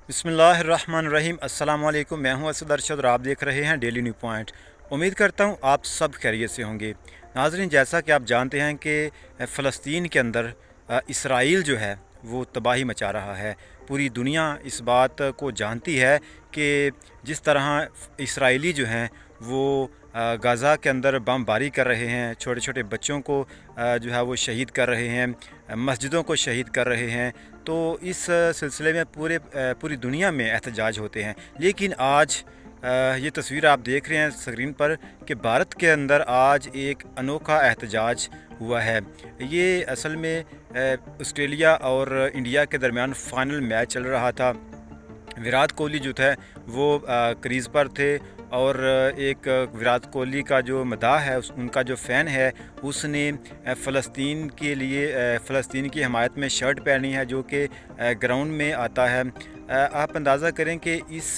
बिस्मिल्लाहिर्रहमानिर्रहीम। अस्सलाम वालेकुम। मैं हूं असद अरशद और आप देख रहे हैं डेली न्यू पॉइंट। उम्मीद करता हूं आप सब खैरियत से होंगे। नाज़रीन, जैसा कि आप जानते हैं कि फ़लस्तीन के अंदर इसराइल जो है वो तबाही मचा रहा है। पूरी दुनिया इस बात को जानती है कि जिस तरह इसराइली जो हैं वो गाज़ा के अंदर बमबारी कर रहे हैं, छोटे छोटे बच्चों को जो है वो शहीद कर रहे हैं, मस्जिदों को शहीद कर रहे हैं। तो इस सिलसिले में पूरी दुनिया में एहतजाज होते हैं। लेकिन आज ये तस्वीर आप देख रहे हैं स्क्रीन पर कि भारत के अंदर आज एक अनोखा एहतजाज हुआ है। ये असल में ऑस्ट्रेलिया और इंडिया के दरमियान फ़ाइनल मैच चल रहा था। विराट कोहली जो था वो क्रीज़ पर थे और एक विराट कोहली का जो मदाह है उनका जो फ़ैन है उसने फ़लस्तीन के लिए फ़लस्तीन की हमायत में शर्ट पहनी है जो कि ग्राउंड में आता है। आप अंदाज़ा करें कि इस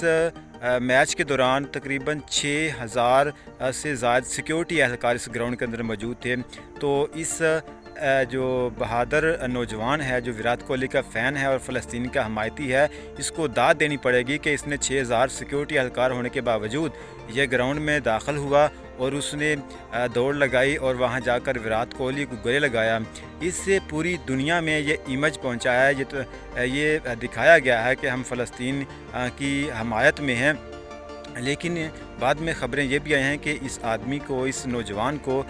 मैच के दौरान तकरीबन 6000 से ज़्यादा सिक्योरिटी एहलकार इस ग्राउंड के अंदर मौजूद थे। तो इस जो बहादुर नौजवान है, जो विराट कोहली का फ़ैन है और फ़लस्तीन का हमायती है, इसको दाद देनी पड़ेगी कि इसने 6000 सिक्योरिटी एहलकार होने के बावजूद यह ग्राउंड में दाखिल हुआ और उसने दौड़ लगाई और वहां जाकर विराट कोहली को गले लगाया। इससे पूरी दुनिया में ये इमेज पहुंचाया है, ये दिखाया गया है कि हम फ़लस्तीन की हमायत में हैं। लेकिन बाद में ख़बरें ये भी आई हैं कि इस आदमी को, इस नौजवान को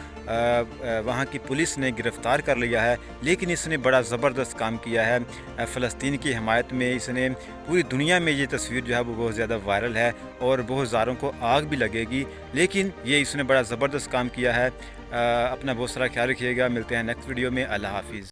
वहाँ की पुलिस ने गिरफ़्तार कर लिया है। लेकिन इसने बड़ा ज़बरदस्त काम किया है फ़लस्तीन की हमायत में। इसने पूरी दुनिया में ये तस्वीर जो है वो बहुत ज़्यादा वायरल है और बहुत ज़ारों को आग भी लगेगी। लेकिन ये इसने बड़ा ज़बरदस्त काम किया है। अपना बहुत सारा ख्याल रखिएगा। मिलते हैं नेक्स्ट वीडियो में। अल्लाह हाफ़िज़।